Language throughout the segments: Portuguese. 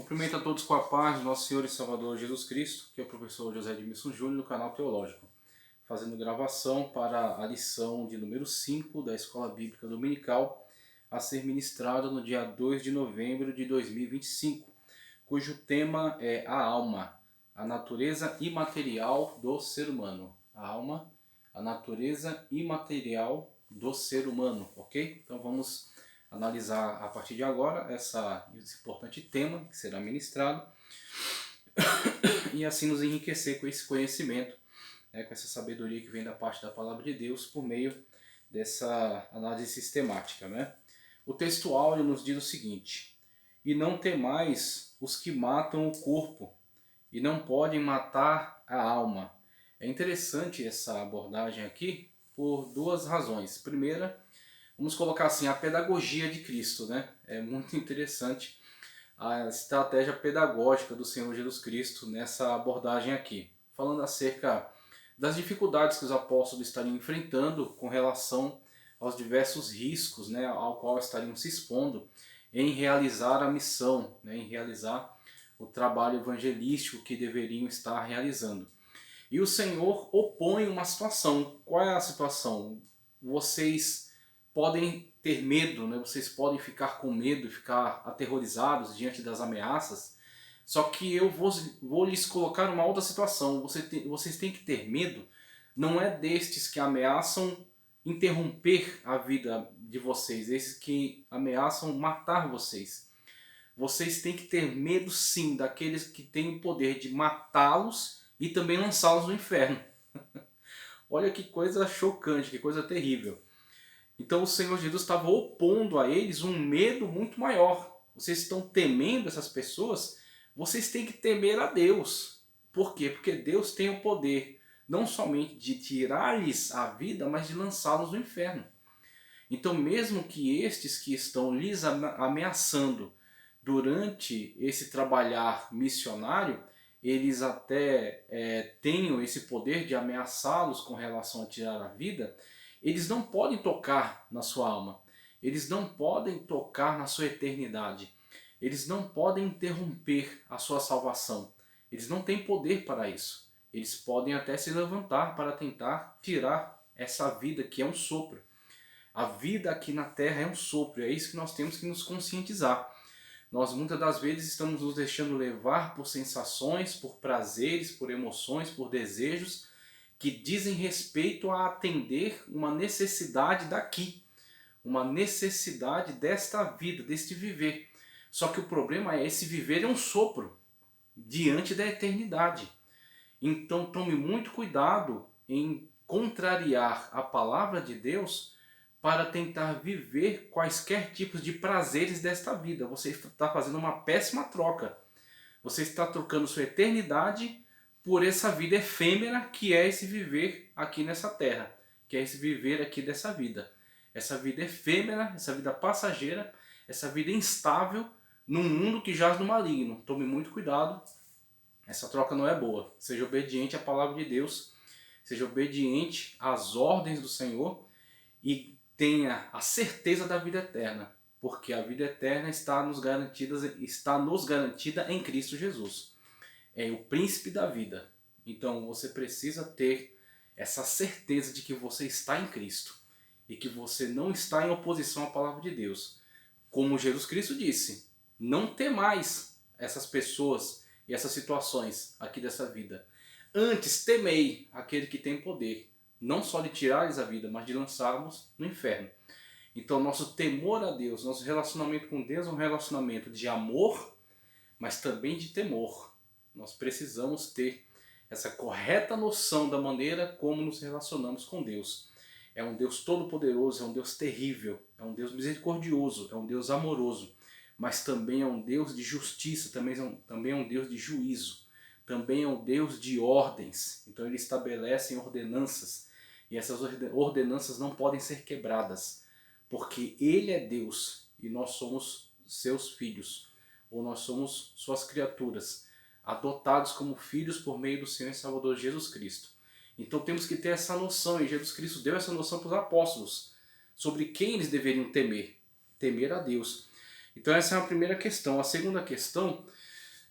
Cumprimento a todos com a paz do nosso Senhor e Salvador Jesus Cristo, que é o professor José Edmilson Júnior, do canal Teológico, fazendo gravação para a lição de número 5 da Escola Bíblica Dominical, a ser ministrada no dia 2 de novembro de 2025, cujo tema é a alma, a natureza imaterial do ser humano. A alma, a natureza imaterial do ser humano, ok? Então vamos analisar a partir de agora esse importante tema que será ministrado e assim nos enriquecer com esse conhecimento, com essa sabedoria que vem da parte da Palavra de Deus por meio dessa análise sistemática. O texto áureo nos diz o seguinte: e não temais os que matam o corpo e não podem matar a alma. É interessante essa abordagem aqui por duas razões. Primeira, vamos colocar assim, a pedagogia de Cristo, É muito interessante a estratégia pedagógica do Senhor Jesus Cristo nessa abordagem aqui, falando acerca das dificuldades que os apóstolos estariam enfrentando com relação aos diversos riscos, ao qual estariam se expondo em realizar a missão, em realizar o trabalho evangelístico que deveriam estar realizando. E o Senhor opõe uma situação. Qual é a situação? Vocês podem ter medo, vocês podem ficar com medo, ficar aterrorizados diante das ameaças, só que eu vou lhes colocar uma outra situação. Vocês têm que ter medo, não é destes que ameaçam interromper a vida de vocês, esses que ameaçam matar vocês. Vocês têm que ter medo sim daqueles que têm o poder de matá-los e também lançá-los no inferno. Olha que coisa chocante, que coisa terrível. Então o Senhor Jesus estava opondo a eles um medo muito maior. Vocês estão temendo essas pessoas, vocês têm que temer a Deus. Por quê? Porque Deus tem o poder não somente de tirar-lhes a vida, mas de lançá-los no inferno. Então mesmo que estes que estão lhes ameaçando durante esse trabalhar missionário, eles até tenham esse poder de ameaçá-los com relação a tirar a vida, eles não podem tocar na sua alma, eles não podem tocar na sua eternidade, eles não podem interromper a sua salvação, eles não têm poder para isso. Eles podem até se levantar para tentar tirar essa vida que é um sopro. A vida aqui na Terra é um sopro, é isso que nós temos que nos conscientizar. Nós muitas das vezes estamos nos deixando levar por sensações, por prazeres, por emoções, por desejos que dizem respeito a atender uma necessidade daqui, uma necessidade desta vida, deste viver. Só que o problema é esse viver é um sopro diante da eternidade. Então tome muito cuidado em contrariar a palavra de Deus para tentar viver quaisquer tipos de prazeres desta vida. Você está fazendo uma péssima troca. Você está trocando sua eternidade por essa vida efêmera que é esse viver aqui nessa terra, que é esse viver aqui dessa vida. Essa vida efêmera, essa vida passageira, essa vida instável num mundo que jaz no maligno. Tome muito cuidado, essa troca não é boa. Seja obediente à palavra de Deus, seja obediente às ordens do Senhor e tenha a certeza da vida eterna, porque a vida eterna está nos garantida em Cristo Jesus. É o príncipe da vida. Então você precisa ter essa certeza de que você está em Cristo e que você não está em oposição à palavra de Deus. Como Jesus Cristo disse, não temais essas pessoas e essas situações aqui dessa vida. Antes temei aquele que tem poder, não só de tirar-lhes a vida, mas de lançá-los no inferno. Então nosso temor a Deus, nosso relacionamento com Deus é um relacionamento de amor, mas também de temor. Nós precisamos ter essa correta noção da maneira como nos relacionamos com Deus. É um Deus todo-poderoso, é um Deus terrível, é um Deus misericordioso, é um Deus amoroso, mas também é um Deus de justiça, também é um Deus de juízo, também é um Deus de ordens. Então ele estabelece ordenanças, e essas ordenanças não podem ser quebradas, porque ele é Deus e nós somos seus filhos, ou nós somos suas criaturas, adotados como filhos por meio do Senhor e Salvador Jesus Cristo. Então temos que ter essa noção, e Jesus Cristo deu essa noção para os apóstolos, sobre quem eles deveriam temer. Temer a Deus. Então essa é a primeira questão. A segunda questão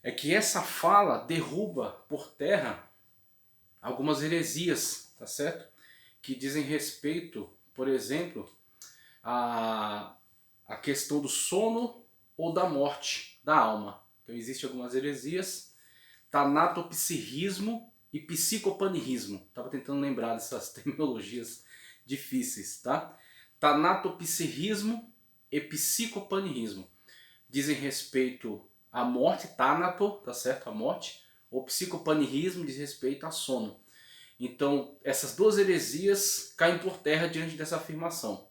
é que essa fala derruba por terra algumas heresias, tá certo? Que dizem respeito, por exemplo, a questão do sono ou da morte da alma. Então existem algumas heresias, tanatopsirrismo e psicopanismo. Estava tentando lembrar dessas terminologias difíceis, tá? Tanatopsirrismo e psicopanismo dizem respeito à morte, tanato, tá certo? A morte. O psicopanismo diz respeito a sono. Então, essas duas heresias caem por terra diante dessa afirmação.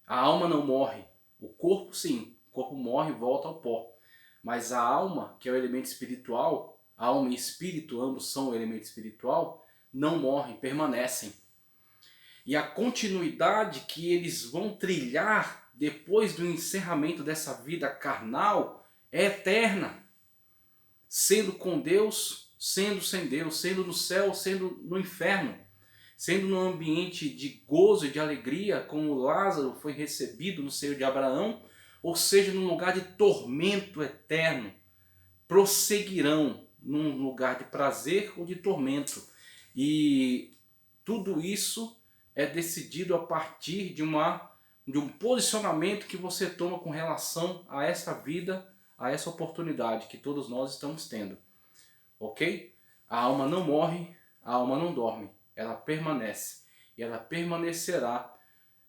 A alma não morre. O corpo, sim. O corpo morre e volta ao pó. Mas a alma, que é o elemento espiritual, a alma e espírito, ambos são o elemento espiritual, não morrem, permanecem. E a continuidade que eles vão trilhar depois do encerramento dessa vida carnal é eterna. Sendo com Deus, sendo sem Deus, sendo no céu, sendo no inferno. Sendo num ambiente de gozo e de alegria, como Lázaro foi recebido no seio de Abraão, ou seja, num lugar de tormento eterno, prosseguirão num lugar de prazer ou de tormento. E tudo isso é decidido a partir de um posicionamento que você toma com relação a essa vida, a essa oportunidade que todos nós estamos tendo. Ok? A alma não morre, a alma não dorme. Ela permanece. E ela permanecerá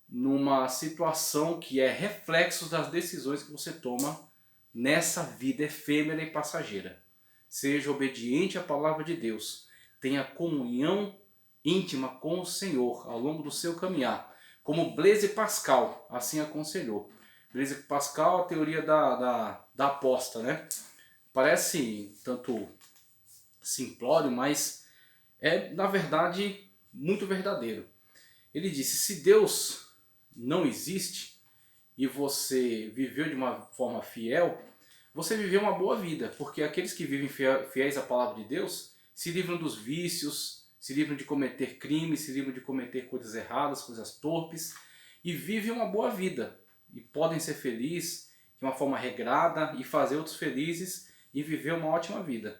numa situação que é reflexo das decisões que você toma nessa vida efêmera e passageira. Seja obediente à palavra de Deus. Tenha comunhão íntima com o Senhor ao longo do seu caminhar. Como Blaise Pascal assim aconselhou. Blaise Pascal, a teoria da aposta, né? Parece tanto simplório, mas é, na verdade, muito verdadeiro. Ele disse, se Deus não existe e você viveu de uma forma fiel, você viveu uma boa vida, porque aqueles que vivem fiéis à palavra de Deus se livram dos vícios, se livram de cometer crimes, se livram de cometer coisas erradas, coisas torpes, e vivem uma boa vida. E podem ser felizes de uma forma regrada e fazer outros felizes e viver uma ótima vida.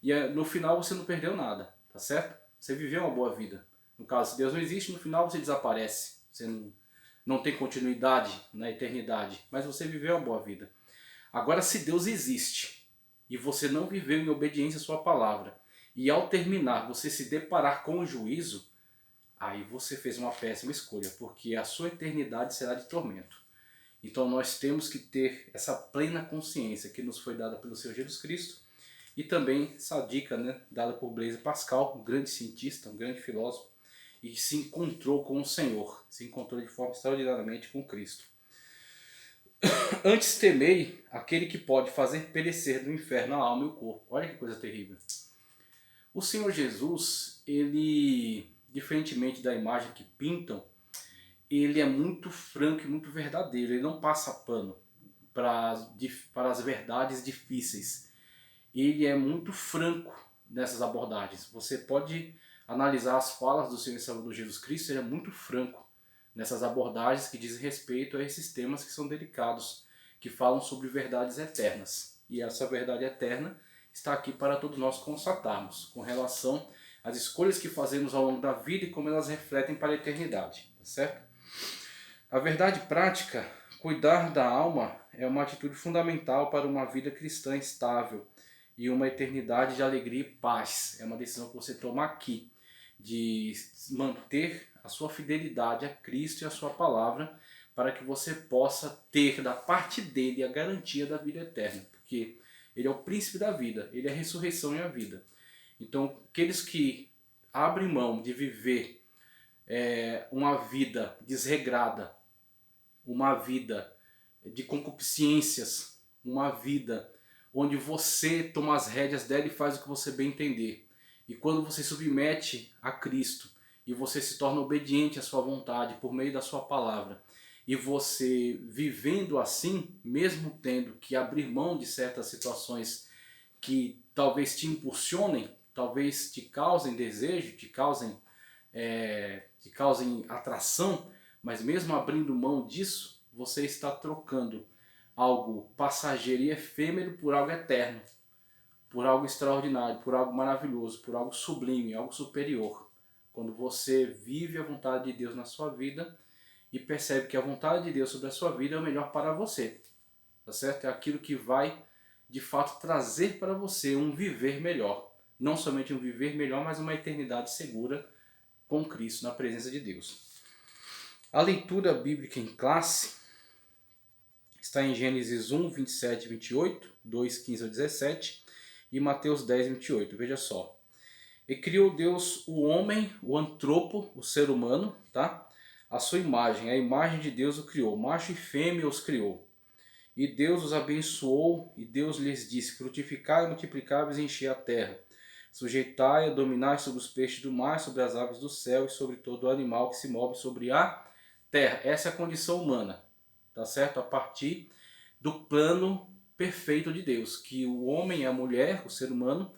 E no final você não perdeu nada, tá certo? Você viveu uma boa vida. No caso, se Deus não existe, no final você desaparece. Você não tem continuidade na eternidade, mas você viveu uma boa vida. Agora, se Deus existe e você não viveu em obediência à sua palavra, e ao terminar você se deparar com o juízo, aí você fez uma péssima escolha, porque a sua eternidade será de tormento. Então nós temos que ter essa plena consciência que nos foi dada pelo Senhor Jesus Cristo, e também essa dica, né, dada por Blaise Pascal, um grande cientista, um grande filósofo, e que se encontrou com o Senhor, se encontrou de forma extraordinariamente com Cristo. Antes temei aquele que pode fazer perecer do inferno a alma e o corpo. Olha que coisa terrível. O Senhor Jesus, ele, diferentemente da imagem que pintam, ele é muito franco e muito verdadeiro. Ele não passa pano para as verdades difíceis. Ele é muito franco nessas abordagens. Você pode analisar as falas do Senhor e Salvador Jesus Cristo, ele é muito franco nessas abordagens que dizem respeito a esses temas que são delicados, que falam sobre verdades eternas. E essa verdade eterna está aqui para todos nós constatarmos, com relação às escolhas que fazemos ao longo da vida e como elas refletem para a eternidade, tá certo? A verdade prática, cuidar da alma, é uma atitude fundamental para uma vida cristã estável e uma eternidade de alegria e paz. É uma decisão que você toma aqui, de manter a sua fidelidade a Cristo e a sua palavra, para que você possa ter da parte dele a garantia da vida eterna, porque ele é o príncipe da vida, ele é a ressurreição e a vida. Então, aqueles que abrem mão de viver uma vida desregrada, uma vida de concupiscências, uma vida onde você toma as rédeas dela e faz o que você bem entender. E quando você submete a Cristo e você se torna obediente à sua vontade por meio da sua palavra, e você vivendo assim, mesmo tendo que abrir mão de certas situações que talvez te impulsionem, talvez te causem desejo, te causem atração, mas mesmo abrindo mão disso, você está trocando algo passageiro e efêmero por algo eterno, por algo extraordinário, por algo maravilhoso, por algo sublime, algo superior. Quando você vive a vontade de Deus na sua vida e percebe que a vontade de Deus sobre a sua vida é o melhor para você, tá certo? É aquilo que vai, de fato, trazer para você um viver melhor. Não somente um viver melhor, mas uma eternidade segura com Cristo, na presença de Deus. A leitura bíblica em classe está em Gênesis 1, 27 e 28, 2, 15 a 17 e Mateus 10, 28. Veja só. E criou Deus o homem, o antropo, o ser humano, tá? A sua imagem, a imagem de Deus o criou. Macho e fêmea os criou. E Deus os abençoou, e Deus lhes disse: frutificai, multiplicai e enchei a terra. Sujeitai a dominar sobre os peixes do mar, sobre as aves do céu e sobre todo animal que se move sobre a terra. Essa é a condição humana, tá certo? A partir do plano perfeito de Deus, que o homem e a mulher, o ser humano,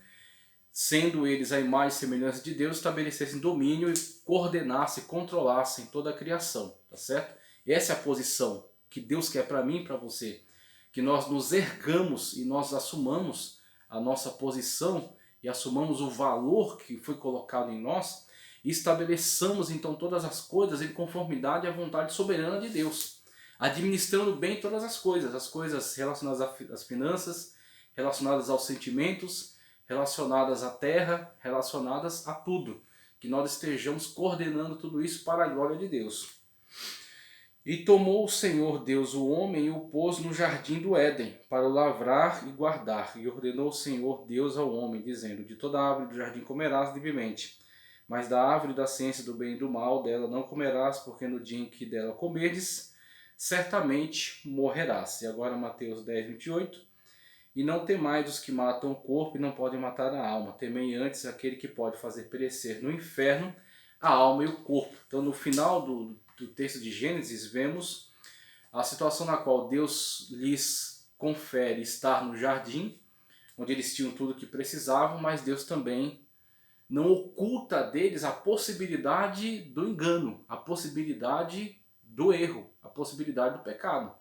sendo eles a imagem e semelhança de Deus, estabelecessem domínio e coordenassem, controlassem toda a criação, tá certo? Essa é a posição que Deus quer para mim e para você, que nós nos ergamos e nós assumamos a nossa posição e assumamos o valor que foi colocado em nós e estabeleçamos então todas as coisas em conformidade à vontade soberana de Deus, administrando bem todas as coisas relacionadas às finanças, relacionadas aos sentimentos, relacionadas à terra, relacionadas a tudo. Que nós estejamos coordenando tudo isso para a glória de Deus. E tomou o Senhor Deus o homem e o pôs no jardim do Éden, para o lavrar e guardar. E ordenou o Senhor Deus ao homem, dizendo: de toda árvore do jardim comerás livremente, mas da árvore da ciência do bem e do mal, dela não comerás, porque no dia em que dela comerdes, certamente morrerás. E agora Mateus 10, 28. E não temais os que matam o corpo e não podem matar a alma. Temei antes aquele que pode fazer perecer no inferno a alma e o corpo. Então, no final do texto de Gênesis, vemos a situação na qual Deus lhes confere estar no jardim, onde eles tinham tudo o que precisavam, mas Deus também não oculta deles a possibilidade do engano, a possibilidade do erro, a possibilidade do pecado.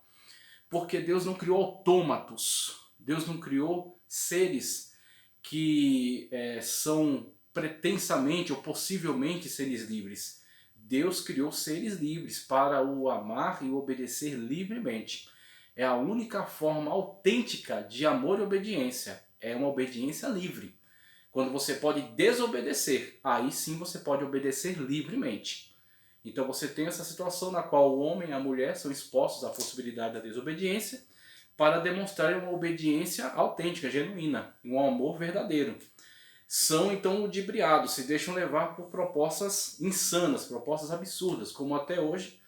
Porque Deus não criou autômatos. Deus não criou seres que são pretensamente ou possivelmente seres livres. Deus criou seres livres para o amar e o obedecer livremente. É a única forma autêntica de amor e obediência. É uma obediência livre. Quando você pode desobedecer, aí sim você pode obedecer livremente. Então você tem essa situação na qual o homem e a mulher são expostos à possibilidade da desobediência, para demonstrar uma obediência autêntica, genuína, um amor verdadeiro. São então ludibriados, se deixam levar por propostas insanas, propostas absurdas, como até hoje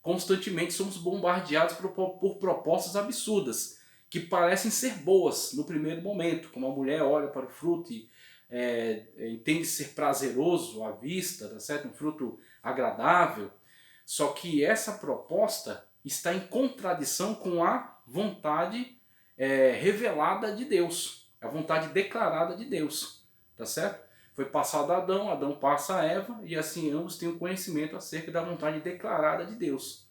constantemente somos bombardeados por propostas absurdas, que parecem ser boas no primeiro momento, como a mulher olha para o fruto e entende ser prazeroso à vista, tá certo? Um fruto agradável, só que essa proposta está em contradição com a vontade revelada de Deus, a vontade declarada de Deus, tá certo? Foi passado a Adão, Adão passa a Eva, e assim ambos têm o conhecimento acerca da vontade declarada de Deus.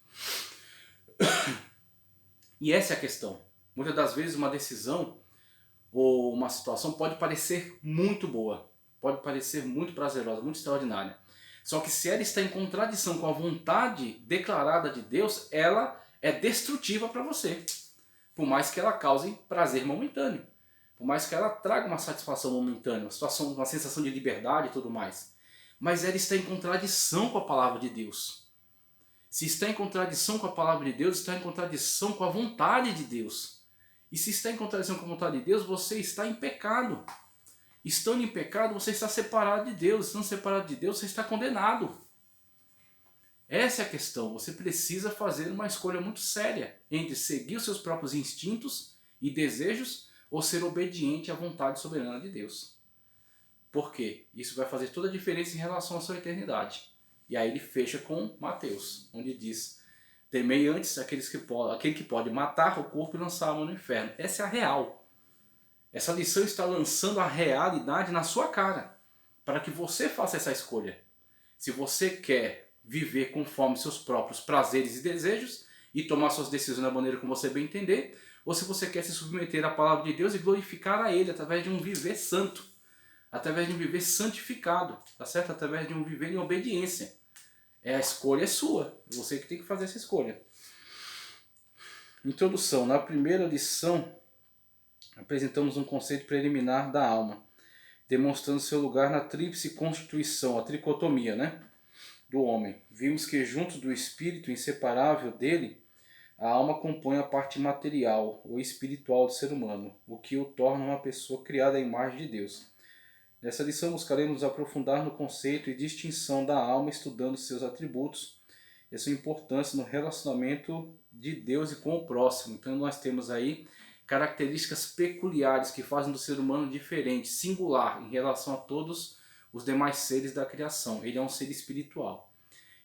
E essa é a questão. Muitas das vezes uma decisão ou uma situação pode parecer muito boa, pode parecer muito prazerosa, muito extraordinária. Só que se ela está em contradição com a vontade declarada de Deus, ela é destrutiva para você. Por mais que ela cause prazer momentâneo. Por mais que ela traga uma satisfação momentânea, uma sensação de liberdade e tudo mais. Mas ela está em contradição com a palavra de Deus. Se está em contradição com a palavra de Deus, está em contradição com a vontade de Deus. E se está em contradição com a vontade de Deus, você está em pecado. Estando em pecado, você está separado de Deus. Estando separado de Deus, você está condenado. Essa é a questão. Você precisa fazer uma escolha muito séria entre seguir os seus próprios instintos e desejos ou ser obediente à vontade soberana de Deus. Por quê? Isso vai fazer toda a diferença em relação à sua eternidade. E aí ele fecha com Mateus, onde diz: temei antes aquele que pode matar o corpo e lançar a alma no inferno. Essa é a real. Essa lição está lançando a realidade na sua cara, para que você faça essa escolha. Se você quer viver conforme seus próprios prazeres e desejos e tomar suas decisões da maneira como você bem entender, ou se você quer se submeter à palavra de Deus e glorificar a Ele através de um viver santo, através de um viver santificado, tá certo? Através de um viver em obediência. A escolha é sua, você que tem que fazer essa escolha. Introdução. Na primeira lição, apresentamos um conceito preliminar da alma, demonstrando seu lugar na tríplice constituição, a tricotomia, né, do homem. Vimos que junto do espírito inseparável dele, a alma compõe a parte material ou espiritual do ser humano, o que o torna uma pessoa criada à imagem de Deus. Nessa lição buscaremos aprofundar no conceito e distinção da alma, estudando seus atributos e sua importância no relacionamento de Deus e com o próximo. Então nós temos aí características peculiares que fazem do ser humano diferente, singular em relação a todos os demais seres da criação. Ele é um ser espiritual.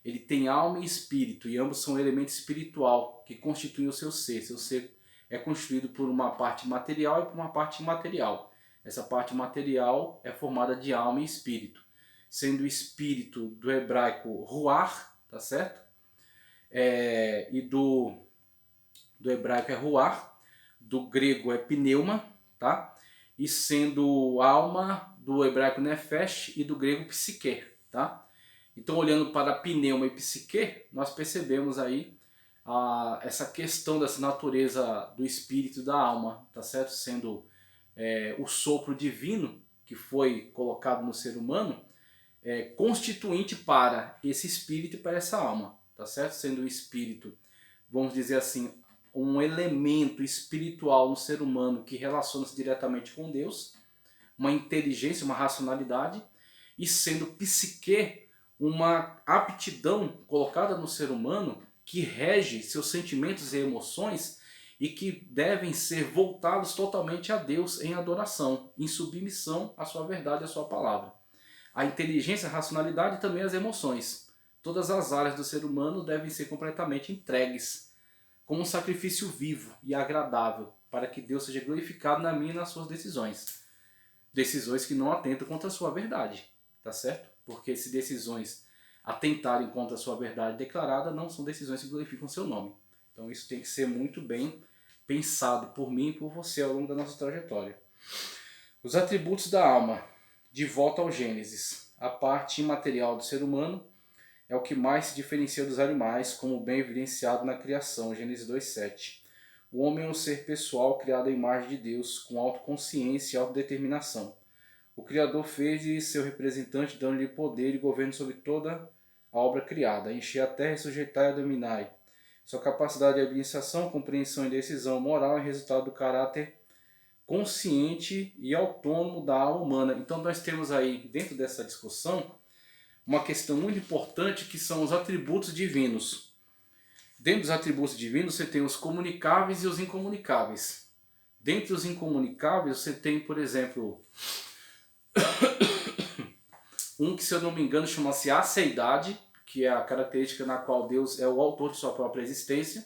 Ele tem alma e espírito, e ambos são elemento espiritual que constituem o seu ser. Seu ser é constituído por uma parte material e por uma parte imaterial. Essa parte material é formada de alma e espírito, sendo o espírito do hebraico ruach, tá certo? E do hebraico é ruach, do grego é pneuma, tá? E sendo alma do hebraico nefesh e do grego psique, tá? Então, olhando para pneuma e psique, nós percebemos aí essa questão dessa natureza do espírito e da alma, tá certo? Sendo o sopro divino que foi colocado no ser humano, constituinte para esse espírito e para essa alma, tá certo? Sendo o espírito, vamos dizer assim, um elemento espiritual no ser humano que relaciona-se diretamente com Deus, uma inteligência, uma racionalidade, e sendo psique, uma aptidão colocada no ser humano que rege seus sentimentos e emoções e que devem ser voltados totalmente a Deus em adoração, em submissão à sua verdade e à sua palavra. A inteligência, a racionalidade e também as emoções. Todas as áreas do ser humano devem ser completamente entregues como um sacrifício vivo e agradável para que Deus seja glorificado na minha e nas suas decisões. Decisões que não atentam contra a sua verdade, tá certo? Porque se decisões atentarem contra a sua verdade declarada, não são decisões que glorificam seu nome. Então isso tem que ser muito bem pensado por mim e por você ao longo da nossa trajetória. Os atributos da alma, de volta ao Gênesis. A parte imaterial do ser humano é o que mais se diferencia dos animais, como bem evidenciado na criação, Gênesis 2:7. O homem é um ser pessoal criado à imagem de Deus, com autoconsciência e autodeterminação. O Criador fez de seu representante, dando-lhe poder e governo sobre toda a obra criada, encher a terra e sujeitar e a dominar. Sua capacidade de administração, compreensão e decisão moral é resultado do caráter consciente e autônomo da alma humana. Então nós temos aí, dentro dessa discussão, uma questão muito importante que são os atributos divinos. Dentro dos atributos divinos você tem os comunicáveis e os incomunicáveis. Dentre os incomunicáveis você tem, por exemplo, um que, se eu não me engano, chama-se aceidade, que é a característica na qual Deus é o autor de sua própria existência.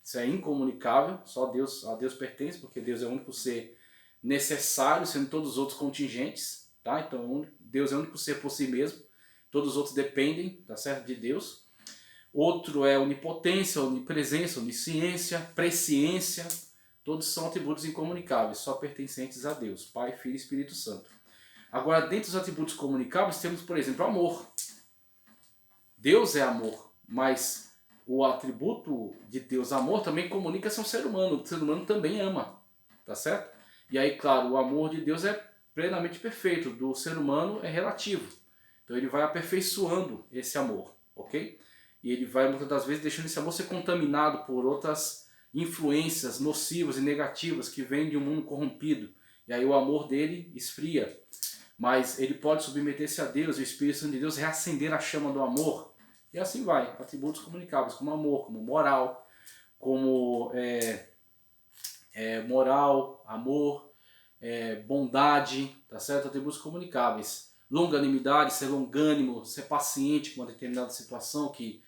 Isso é incomunicável, só a Deus pertence, porque Deus é o único ser necessário, sendo todos os outros contingentes, tá? Então Deus é o único ser por si mesmo, todos os outros dependem, tá certo, de Deus. Outro é onipotência, onipresença, onisciência, presciência, todos são atributos incomunicáveis, só pertencentes a Deus, Pai, Filho e Espírito Santo. Agora, dentre os atributos comunicáveis, temos, por exemplo, amor. Deus é amor, mas o atributo de Deus, amor, também comunica-se ao ser humano. O ser humano também ama, tá certo? E aí, claro, o amor de Deus é plenamente perfeito, do ser humano é relativo. Então ele vai aperfeiçoando esse amor, ok? E ele vai, muitas das vezes, deixando esse amor ser contaminado por outras influências nocivas e negativas que vêm de um mundo corrompido. E aí o amor dele esfria. Mas ele pode submeter-se a Deus, o Espírito Santo de Deus, reacender a chama do amor. E assim vai, atributos comunicáveis, como amor, como moral, como moral, amor, bondade, tá certo? Atributos comunicáveis. Longanimidade, ser longânimo, ser paciente com uma determinada situação que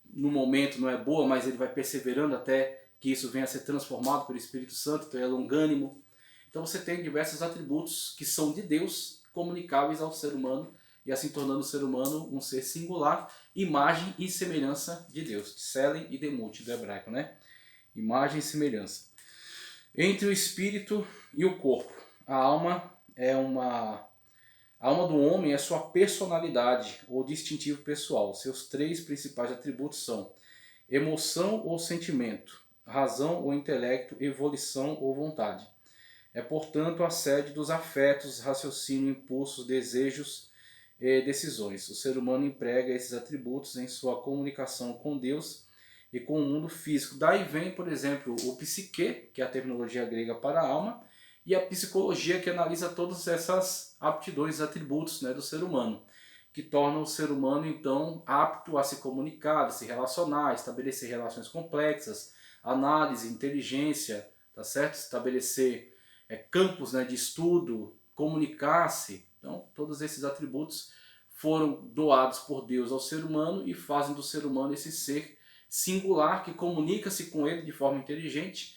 no momento não é boa, mas ele vai perseverando até que isso venha a ser transformado pelo Espírito Santo, então é longânimo. Então você tem diversos atributos que são de Deus, comunicáveis ao ser humano, e assim tornando o ser humano um ser singular, imagem e semelhança de Deus. Tselen e Demut, do hebraico, né? Imagem e semelhança. Entre o espírito e o corpo. A alma A alma do homem é sua personalidade ou distintivo pessoal. Seus três principais atributos são emoção ou sentimento, razão ou intelecto, evolução ou vontade. É, portanto, a sede dos afetos, raciocínio, impulsos, desejos e decisões. O ser humano emprega esses atributos em sua comunicação com Deus e com o mundo físico. Daí vem, por exemplo, o psique, que é a terminologia grega para a alma, e a psicologia, que analisa todas essas aptidões, atributos, né, do ser humano, que tornam o ser humano, então, apto a se comunicar, a se relacionar, estabelecer relações complexas, análise, inteligência, tá certo? Estabelecer campos, né, de estudo, comunicar-se. Então, todos esses atributos foram doados por Deus ao ser humano e fazem do ser humano esse ser singular que comunica-se com ele de forma inteligente,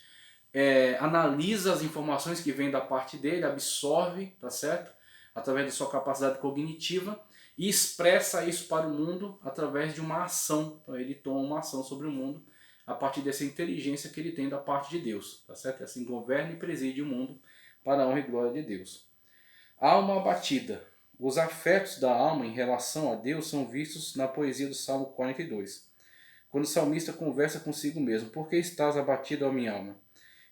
analisa as informações que vêm da parte dele, absorve, tá certo? Através da sua capacidade cognitiva e expressa isso para o mundo através de uma ação. Então ele toma uma ação sobre o mundo a partir dessa inteligência que ele tem da parte de Deus, tá certo? E assim governa e preside o mundo para a honra e glória de Deus. Alma abatida. Os afetos da alma em relação a Deus são vistos na poesia do Salmo 42. Quando o salmista conversa consigo mesmo: por que estás abatido, ó minha alma?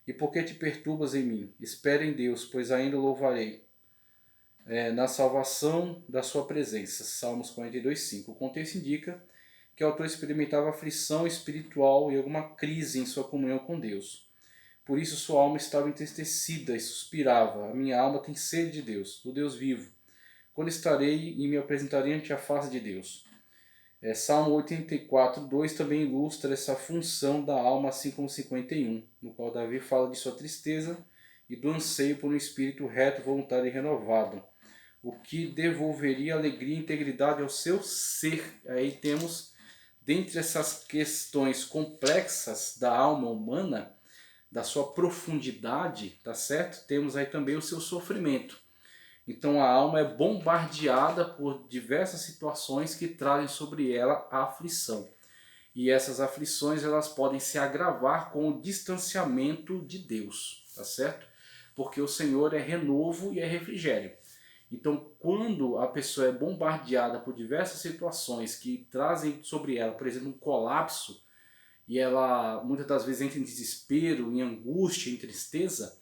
E por que te perturbas em mim? Espera em Deus, pois ainda o louvarei na salvação da sua presença. Salmos 42:5. O contexto indica que o autor experimentava aflição espiritual e alguma crise em sua comunhão com Deus. Por isso sua alma estava entristecida e suspirava: a minha alma tem sede de Deus, do Deus vivo. Quando estarei e me apresentarei ante a face de Deus? Salmo 84:2 também ilustra essa função da alma, assim como 51, no qual Davi fala de sua tristeza e do anseio por um espírito reto, voluntário e renovado, o que devolveria alegria e integridade ao seu ser. Aí temos, dentre essas questões complexas da alma humana, da sua profundidade, tá certo? Temos aí também o seu sofrimento. Então a alma é bombardeada por diversas situações que trazem sobre ela a aflição. E essas aflições elas podem se agravar com o distanciamento de Deus, tá certo? Porque o Senhor é renovo e é refrigério. Então quando a pessoa é bombardeada por diversas situações que trazem sobre ela, por exemplo, um colapso, e ela muitas das vezes entra em desespero, em angústia, em tristeza,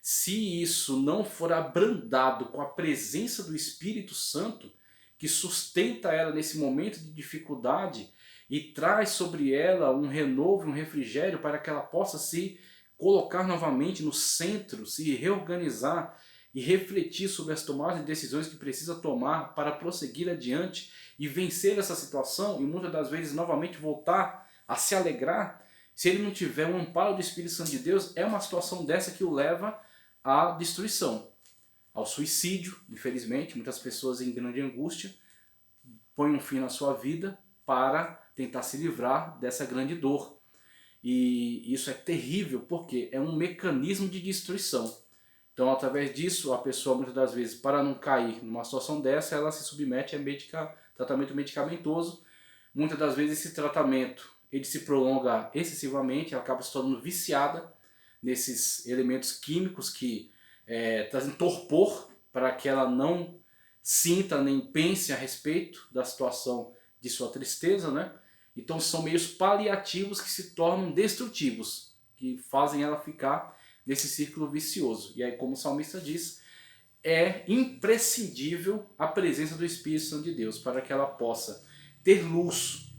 se isso não for abrandado com a presença do Espírito Santo, que sustenta ela nesse momento de dificuldade e traz sobre ela um renovo, um refrigério para que ela possa se colocar novamente no centro, se reorganizar e refletir sobre as tomadas de decisões que precisa tomar para prosseguir adiante e vencer essa situação e muitas das vezes novamente voltar a se alegrar. Se ele não tiver um amparo do Espírito Santo de Deus, é uma situação dessa que o leva à destruição, ao suicídio. Infelizmente, muitas pessoas em grande angústia põem um fim na sua vida para tentar se livrar dessa grande dor. E isso é terrível porque é um mecanismo de destruição. Então, através disso, a pessoa muitas das vezes, para não cair numa situação dessa, ela se submete a tratamento medicamentoso. Muitas das vezes esse tratamento ele se prolonga excessivamente, ela acaba se tornando viciada nesses elementos químicos que trazem torpor para que ela não sinta nem pense a respeito da situação de sua tristeza, né? Então são meios paliativos que se tornam destrutivos, que fazem ela ficar nesse círculo vicioso. E aí, como o salmista diz, é imprescindível a presença do Espírito Santo de Deus para que ela possa ter luz,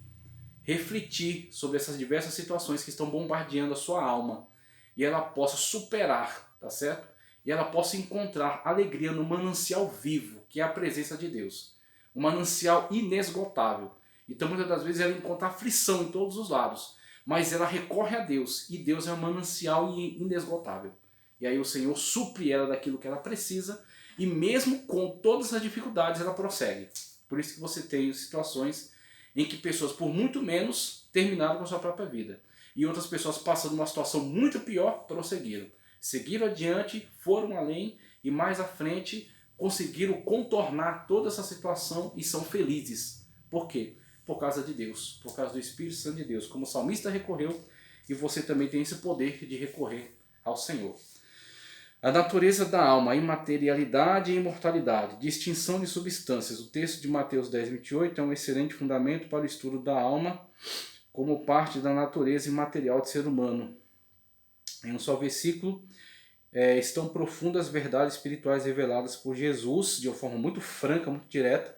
refletir sobre essas diversas situações que estão bombardeando a sua alma e ela possa superar, tá certo? E ela possa encontrar alegria no manancial vivo, que é a presença de Deus. Um manancial inesgotável. Então muitas das vezes ela encontra aflição em todos os lados, mas ela recorre a Deus, e Deus é um manancial inesgotável. E aí o Senhor supre ela daquilo que ela precisa, e mesmo com todas as dificuldades ela prossegue. Por isso que você tem situações em que pessoas por muito menos terminaram com a sua própria vida. E outras pessoas passando uma situação muito pior, prosseguiram. Seguiram adiante, foram além e mais à frente conseguiram contornar toda essa situação e são felizes. Por quê? Por causa de Deus, por causa do Espírito Santo de Deus. Como o salmista recorreu, e você também tem esse poder de recorrer ao Senhor. A natureza da alma, a imaterialidade e imortalidade, distinção de substâncias. O texto de Mateus 10:28 é um excelente fundamento para o estudo da alma como parte da natureza imaterial do ser humano. Em um só versículo estão profundas verdades espirituais reveladas por Jesus, de uma forma muito franca, muito direta,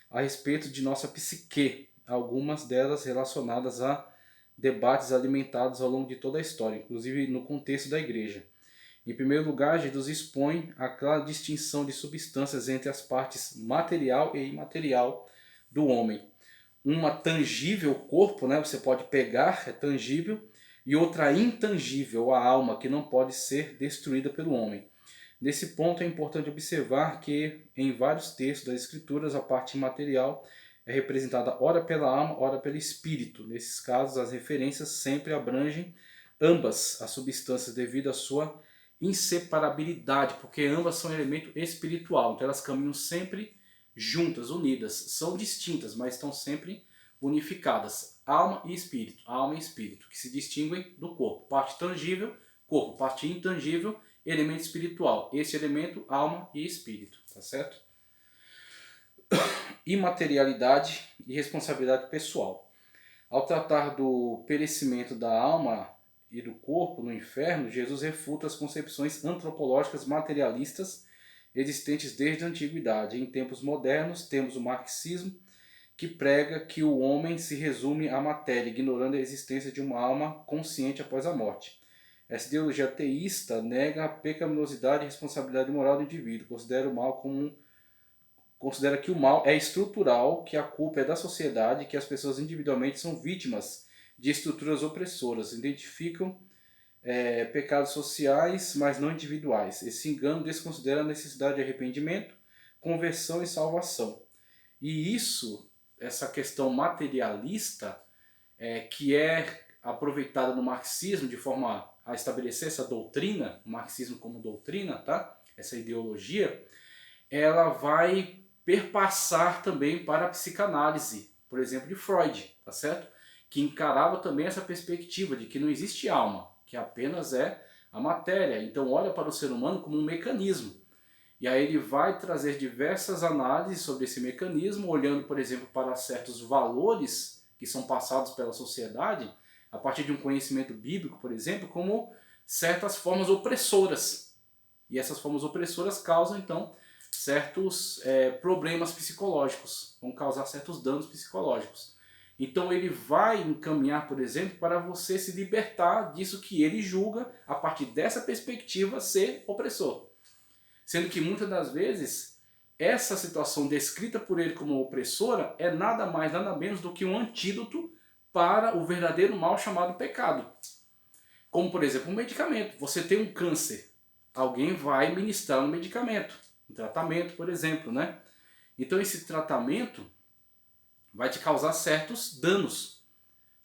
a respeito de nossa psique, algumas delas relacionadas a debates alimentados ao longo de toda a história, inclusive no contexto da igreja. Em primeiro lugar, Jesus expõe a clara distinção de substâncias entre as partes material e imaterial do homem. Uma tangível, o corpo, né, você pode pegar, é tangível, e outra intangível, a alma, que não pode ser destruída pelo homem. Nesse ponto é importante observar que em vários textos das Escrituras a parte imaterial é representada ora pela alma, ora pelo espírito. Nesses casos, as referências sempre abrangem ambas as substâncias devido à sua inseparabilidade, porque ambas são elemento espiritual, então elas caminham sempre juntas, unidas, são distintas, mas estão sempre unificadas, alma e espírito, que se distinguem do corpo, parte tangível, corpo, parte intangível, elemento espiritual, esse elemento, alma e espírito, tá certo? Imaterialidade e responsabilidade pessoal. Ao tratar do perecimento da alma e do corpo no inferno, Jesus refuta as concepções antropológicas materialistas existentes desde a antiguidade. Em tempos modernos, temos o marxismo, que prega que o homem se resume à matéria, ignorando a existência de uma alma consciente após a morte. Essa ideologia ateísta nega a pecaminosidade e responsabilidade moral do indivíduo, considera que o mal é estrutural, que a culpa é da sociedade, que as pessoas individualmente são vítimas de estruturas opressoras, identificam pecados sociais, mas não individuais. Esse engano desconsidera a necessidade de arrependimento, conversão e salvação. E isso, essa questão materialista, que é aproveitada no marxismo de forma a estabelecer essa doutrina, o marxismo como doutrina, tá? Essa ideologia, ela vai perpassar também para a psicanálise, por exemplo, de Freud, tá certo? Que encarava também essa perspectiva de que não existe alma, que apenas é a matéria. Então olha para o ser humano como um mecanismo. E aí ele vai trazer diversas análises sobre esse mecanismo, olhando, por exemplo, para certos valores que são passados pela sociedade, a partir de um conhecimento bíblico, por exemplo, como certas formas opressoras. E essas formas opressoras causam, então, certos problemas psicológicos, vão causar certos danos psicológicos. Então ele vai encaminhar, por exemplo, para você se libertar disso que ele julga, a partir dessa perspectiva, ser opressor. Sendo que muitas das vezes, essa situação descrita por ele como opressora é nada mais, nada menos do que um antídoto para o verdadeiro mal chamado pecado. Como, por exemplo, um medicamento. Você tem um câncer, alguém vai ministrar um medicamento, um tratamento, por exemplo, né? Então esse tratamento vai te causar certos danos,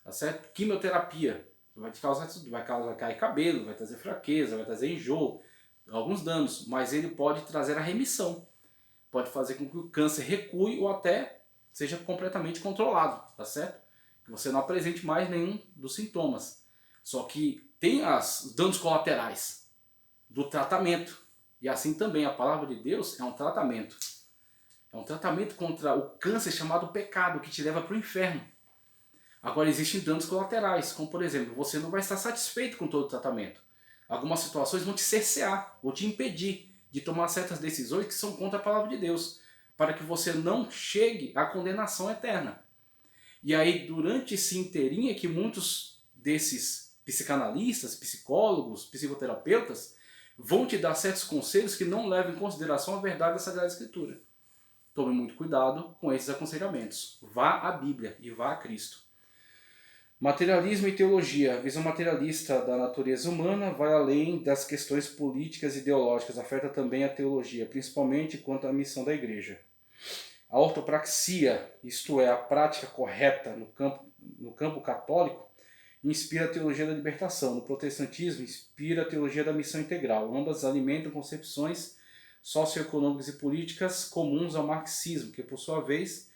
tá certo? Quimioterapia vai te causar, vai cair cabelo, vai trazer fraqueza, vai trazer enjoo, alguns danos, mas ele pode trazer a remissão, pode fazer com que o câncer recue ou até seja completamente controlado, tá certo? Que você não apresente mais nenhum dos sintomas. Só que tem os danos colaterais do tratamento. E assim também a palavra de Deus é um tratamento. É um tratamento contra o câncer chamado pecado, que te leva para o inferno. Agora existem danos colaterais, como por exemplo, você não vai estar satisfeito com todo o tratamento. Algumas situações vão te cercear, vão te impedir de tomar certas decisões que são contra a palavra de Deus, para que você não chegue à condenação eterna. E aí, durante esse inteirinho é que muitos desses psicanalistas, psicólogos, psicoterapeutas vão te dar certos conselhos que não levam em consideração a verdade da Sagrada Escritura. Tome muito cuidado com esses aconselhamentos. Vá à Bíblia e vá a Cristo. Materialismo e teologia. A visão materialista da natureza humana vai além das questões políticas e ideológicas, afeta também a teologia, principalmente quanto à missão da igreja. A ortopraxia, isto é, a prática correta no campo católico, inspira a teologia da libertação. No protestantismo, inspira a teologia da missão integral. Ambas alimentam concepções socioeconômicas e políticas comuns ao marxismo, que por sua vez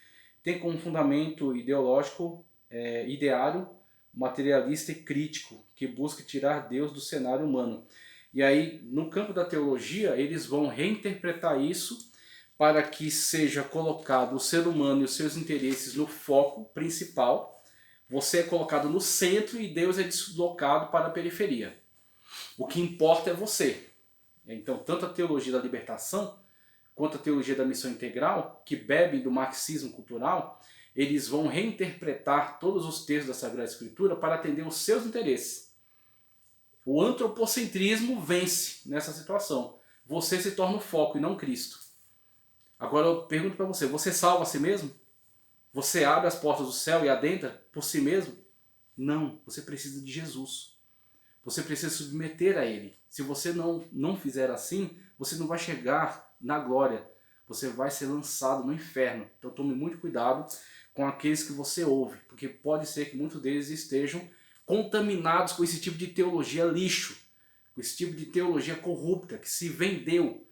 tem como fundamento ideológico ideário, materialista e crítico, que busca tirar Deus do cenário humano. E aí, no campo da teologia, eles vão reinterpretar isso para que seja colocado o ser humano e os seus interesses no foco principal. Você é colocado no centro e Deus é deslocado para a periferia. O que importa é você. Então, tanto a teologia da libertação quanto a teologia da missão integral, que bebem do marxismo cultural, eles vão reinterpretar todos os textos da Sagrada Escritura para atender os seus interesses. O antropocentrismo vence nessa situação. Você se torna o foco e não Cristo. Agora eu pergunto para você, você salva a si mesmo? Você abre as portas do céu e adentra por si mesmo? Não, você precisa de Jesus. Você precisa submeter a Ele. Se você não fizer assim, você não vai chegar na glória. Você vai ser lançado no inferno. Então tome muito cuidado com aqueles que você ouve, porque pode ser que muitos deles estejam contaminados com esse tipo de teologia lixo, com esse tipo de teologia corrupta, que se vendeu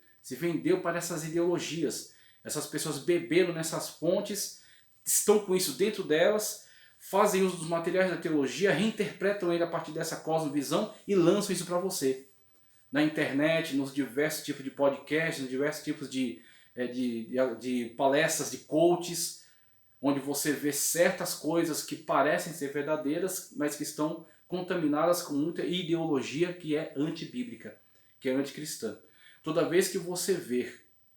para essas ideologias. Essas pessoas beberam nessas fontes, estão com isso dentro delas, fazem uso dos materiais da teologia, reinterpretam ele a partir dessa cosmovisão e lançam isso para você. Na internet, nos diversos tipos de podcasts, nos diversos tipos de palestras de coaches, onde você vê certas coisas que parecem ser verdadeiras, mas que estão contaminadas com muita ideologia que é antibíblica, que é anticristã. Toda vez que você vê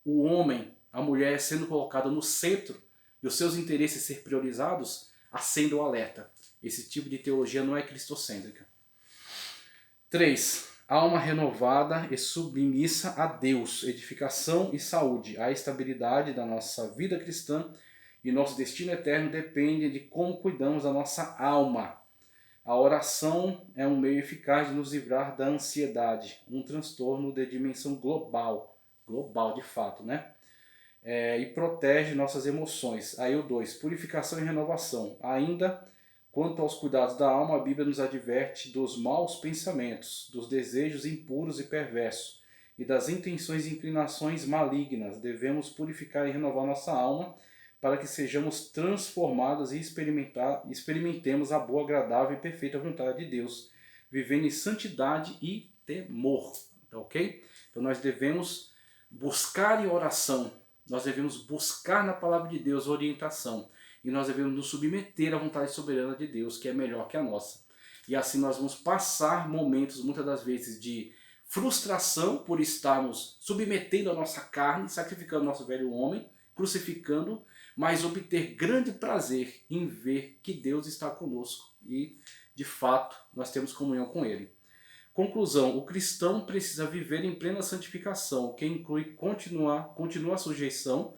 o homem, a mulher sendo colocada no centro e os seus interesses ser priorizados, acenda o alerta. Esse tipo de teologia não é cristocêntrica. 3. Alma renovada e submissa a Deus, edificação e saúde. A estabilidade da nossa vida cristã e nosso destino eterno depende de como cuidamos da nossa alma. A oração é um meio eficaz de nos livrar da ansiedade, um transtorno de dimensão global de fato, né? E protege nossas emoções. Aí o 2, purificação e renovação. Ainda quanto aos cuidados da alma, a Bíblia nos adverte dos maus pensamentos, dos desejos impuros e perversos e das intenções e inclinações malignas. Devemos purificar e renovar nossa alma para que sejamos transformados e experimentemos a boa, agradável e perfeita vontade de Deus, vivendo em santidade e temor. Tá ok? Então nós devemos buscar em oração, nós devemos buscar na palavra de Deus orientação, e nós devemos nos submeter à vontade soberana de Deus, que é melhor que a nossa. E assim nós vamos passar momentos, muitas das vezes, de frustração por estarmos submetendo a nossa carne, sacrificando nosso velho homem, crucificando, mas obter grande prazer em ver que Deus está conosco e, de fato, nós temos comunhão com Ele. Conclusão, o cristão precisa viver em plena santificação, que inclui continuar a sujeição